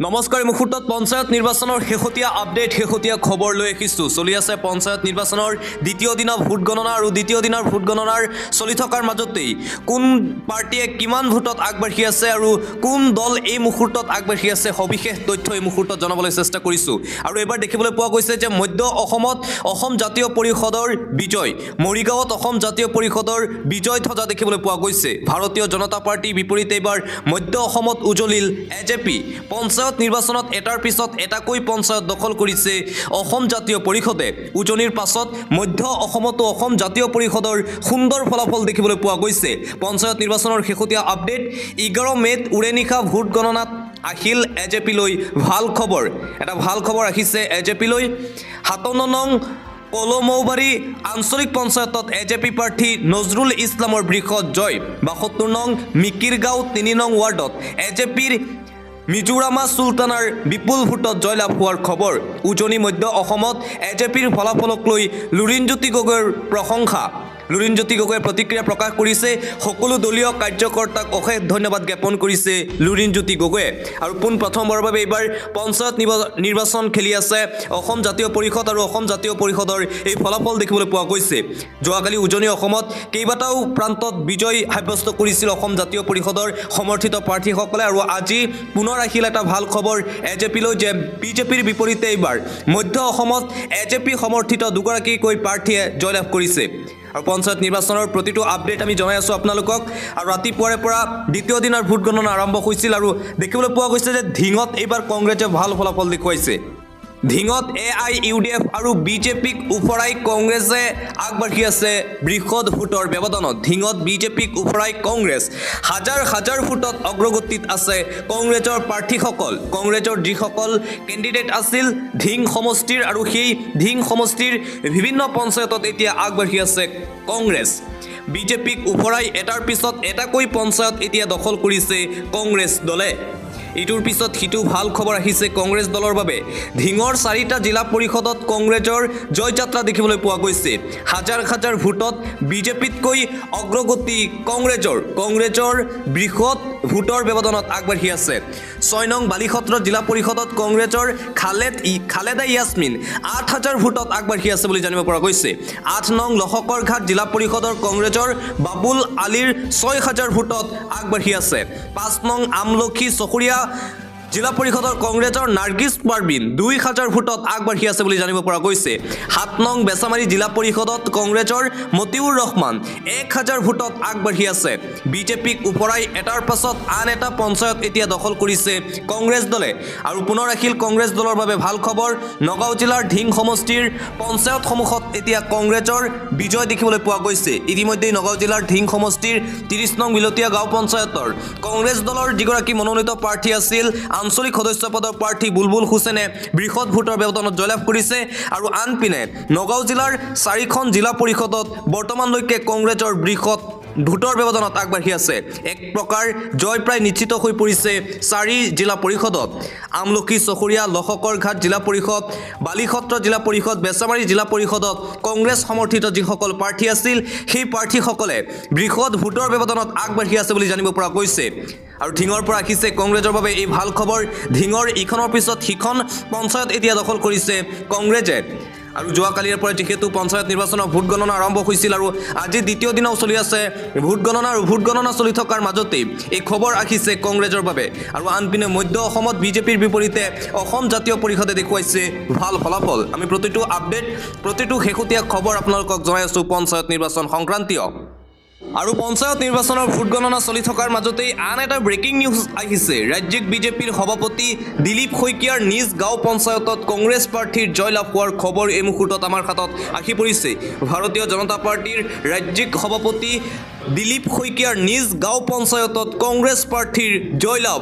নমস্কাৰ মুহূৰ্তত পঞ্চায়ত নিৰ্বাচনৰ শেহতীয়া আপডেট শেহতীয়া খবৰ লৈ আহিছোঁ চলি আছে পঞ্চায়ত নিৰ্বাচনৰ দ্বিতীয় দিনৰ ভোট গণনা আৰু দ্বিতীয় দিনৰ ভোট গণনাৰ চলি থকাৰ মাজতেই কোন পাৰ্টিয়ে কিমান ভোটত আগবাঢ়ি আছে আৰু কোন দল এই মুহূৰ্তত আগবাঢ়ি আছে সবিশেষ তথ্য এই মুহূৰ্তত জনাবলৈ চেষ্টা কৰিছোঁ আৰু এবাৰ দেখিবলৈ পোৱা গৈছে যে মধ্য অসমত অসম জাতীয় পৰিষদৰ বিজয় মৰিগাঁৱত অসম জাতীয় পৰিষদৰ বিজয় ধ্বজা দেখিবলৈ পোৱা গৈছে ভাৰতীয় জনতা পাৰ্টিৰ বিপৰীতে এবাৰ মধ্য অসমত উজলিল এজেপি পঞ্চায়ত নিৰ্বাচনত এটাৰ পিছত এটাকৈ পঞ্চায়ত দখল কৰিছে অসম জাতীয় পৰিষদে উজনিৰ পাছত মধ্য অসমতো অসম জাতীয় পৰিষদৰ সুন্দৰ ফলাফল দেখিবলৈ পোৱা গৈছে পঞ্চায়ত নিৰ্বাচনৰ শেহতীয়া আপডেট 11 মেত উৰেনিশা ভোট গণনাত আহিল এজেপিলৈ ভাল খবৰ এটা ভাল খবৰ আহিছে এজেপিলৈ 57 নং কলমৌবাৰী আঞ্চলিক পঞ্চায়তত এজেপি প্ৰাৰ্থী নজৰুল ইছলামৰ বৃহৎ জয় 72 নং মিকিৰগাঁও 3 নং ৱাৰ্ডত এজেপিৰ মিজোৰামা চুলতানাৰ বিপুল ভোটত জয়লাভ হোৱাৰ খবৰ উজনি মধ্য অসমত এজেপিৰ ফলাফলক লৈ লুৰিণজ্যোতি গগৈৰ প্ৰশংসা লুৰিণজ্যোতি গগৈয়ে প্ৰতিক্ৰিয়া প্ৰকাশ কৰিছে সকলো দলীয় কাৰ্যকৰ্তাক অশেষ ধন্যবাদ জ্ঞাপন কৰিছে লুৰিণজ্যোতি গগৈয়ে আৰু প্ৰথমবাৰৰ বাবে এইবাৰ পঞ্চায়ত নিৰ্বাচন খেলি আছে অসম জাতীয় পৰিষদ আৰু অসম জাতীয় পৰিষদৰ এই ফলাফল দেখিবলৈ পোৱা গৈছে যোৱাকালি উজনি অসমত কেইবাটাও প্ৰান্তত বিজয় সাব্যস্ত কৰিছিল অসম জাতীয় পৰিষদৰ সমৰ্থিত প্ৰাৰ্থীসকলে আৰু আজি পুনৰ আহিল এটা ভাল খবৰ এজেপিলৈ যে বিজেপিৰ বিপৰীতে এইবাৰ মধ্য অসমত এজেপি সমৰ্থিত দুগৰাকীকৈ প্ৰাৰ্থীয়ে জয়লাভ কৰিছে আৰু পঞ্চায়ত নিৰ্বাচনৰ প্ৰতিটো আপডেট আমি জনাই আছোঁ আপোনালোকক আৰু ৰাতিপুৱাৰে পৰা দ্বিতীয় দিনৰ ভোট গণনা আৰম্ভ হৈছিল আৰু দেখিবলৈ পোৱা গৈছে যে ধিঙত এইবাৰ কংগ্ৰেছে ভাল ফলাফল দেখুৱাইছে ধিঙত AIUDF আৰু বিজেপিক উফৰাই কংগ্ৰেছে আগবাঢ়ি আছে বৃহৎ ভোটৰ ব্যৱধানত ধিঙত বিজেপিক উফৰাই কংগ্ৰেছ হাজাৰ হাজাৰ ভোটত অগ্ৰগতিত আছে কংগ্ৰেছৰ প্ৰাৰ্থীসকল কংগ্ৰেছৰ যিসকল কেণ্ডিডেট আছিল ধিং সমষ্টিৰ আৰু সেই ধিং সমষ্টিৰ বিভিন্ন পঞ্চায়তত এতিয়া আগবাঢ়ি আছে কংগ্ৰেছ বিজেপিক উফৰাই এটাৰ পিছত এটাকৈ পঞ্চায়ত এতিয়া দখল কৰিছে কংগ্ৰেছ দলে ইটোৰ পিছত সিটো ভাল খবৰ আহিছে কংগ্ৰেছ দলৰ বাবে ধিঙৰ 4টা জিলা পৰিষদত কংগ্ৰেছৰ জয়যাত্ৰা দেখিবলৈ পোৱা গৈছে হাজাৰ হাজাৰ ভোটত বিজেপিতকৈ অগ্ৰগতি কংগ্ৰেছৰ বৃহৎ ভোটৰ ব্যৱধানত আগবাঢ়ি আছে 6 নং বালিসত্ৰ জিলা পৰিষদত কংগ্ৰেছৰ খালেদা ইয়াছমিন 8000 ভোটত আগবাঢ়ি আছে বুলি জানিব পৰা গৈছে 8 নং লহকৰঘাট জিলা পৰিষদৰ কংগ্ৰেছৰ বাবুল আলীৰ 6000 ভোটত আগবাঢ়ি আছে 5 নং আমলখি চকুৰীয়া জিলা পৰিষদৰ কংগ্ৰেছৰ নাৰ্গিছ পাৰবিন 2000 ভোটত আগবাঢ়ি আছে বুলি জানিব পৰা গৈছে 7 নং বেছামাৰী জিলা পৰিষদত কংগ্ৰেছৰ মতিউৰ ৰহমান 1000 ভোটত আগবাঢ়ি আছে বিজেপিক উপৰাই এটাৰ পাছত আন এটা পঞ্চায়ত এতিয়া দখল কৰিছে কংগ্ৰেছ দলে আৰু পুনৰ আহিল কংগ্ৰেছ দলৰ বাবে ভাল খবৰ নগাঁও জিলাৰ ধিং সমষ্টিৰ পঞ্চায়তসমূহত এতিয়া কংগ্ৰেছৰ বিজয় দেখিবলৈ পোৱা গৈছে ইতিমধ্যে নগাঁও জিলাৰ ধিং সমষ্টিৰ 30 নং বিলতীয়া গাঁও পঞ্চায়তৰ কংগ্ৰেছ দলৰ যিগৰাকী মনোনীত প্ৰাৰ্থী আছিল আঞ্চলিক সদস্য পদৰ প্ৰাৰ্থী বুলবুল হুছেনে বৃহৎ ভোটৰ ব্যৱধানত জয়লাভ কৰিছে আৰু আনপিনে নগাঁও জিলাৰ 4খন জিলা পৰিষদত বৰ্তমানলৈকে কংগ্ৰেছৰ বৃহৎ ভোটৰ ব্যৱধানত আগবাঢ়ি আছে এক প্ৰকাৰ জয় প্ৰায় নিশ্চিত হৈ পৰিছে 4 জিলা পৰিষদত আমলখি চকুৰীয়া লহকৰঘাট জিলা পৰিষদ বালিসত্ৰ জিলা পৰিষদ বেছামাৰী জিলা পৰিষদত কংগ্ৰেছ সমৰ্থিত যিসকল প্ৰাৰ্থী আছিল সেই প্ৰাৰ্থীসকলে বৃহৎ ভোটৰ ব্যৱধানত আগবাঢ়ি আছে বুলি জানিব পৰা গৈছে আৰু ধিঙৰ পৰা আহিছে কংগ্ৰেছৰ বাবে এই ভাল খবৰ ধিঙৰ ইখনৰ পিছত সিখন পঞ্চায়ত এতিয়া দখল কৰিছে কংগ্ৰেছে আৰু যোৱাকালিৰ পৰা যিহেতু পঞ্চায়ত নিৰ্বাচনৰ ভোট গণনা আৰম্ভ হৈছিল আৰু আজি দ্বিতীয় দিনাও চলি আছে ভোট গণনা চলি থকাৰ মাজতেই এই খবৰ আহিছে কংগ্ৰেছৰ বাবে আৰু আনপিনে মধ্য অসমত বিজেপিৰ বিপৰীতে অসম জাতীয় পৰিষদে দেখুৱাইছে ভাল ফলাফল আমি প্ৰতিটো আপডেট প্ৰতিটো শেহতীয়া খবৰ আপোনালোকক জনাই আছোঁ পঞ্চায়ত নিৰ্বাচন সংক্ৰান্তীয় আৰু পঞ্চায়ত নিৰ্বাচনৰ ভোট গণনা চলি থকাৰ মাজতেই আন এটা ব্ৰেকিং নিউজ আহিছে ৰাজ্যিক বিজেপিৰ সভাপতি দিলীপ শইকীয়াৰ নিজ গাঁও পঞ্চায়তত কংগ্ৰেছ প্ৰাৰ্থীৰ জয়লাভ হোৱাৰ খবৰ এই মুহূৰ্তত আমাৰ হাতত আহি পৰিছে ভাৰতীয় জনতা পাৰ্টিৰ ৰাজ্যিক সভাপতি দিলীপ শইকীয়াৰ নিজ গাঁও পঞ্চায়তত কংগ্ৰেছ প্ৰাৰ্থীৰ জয়লাভ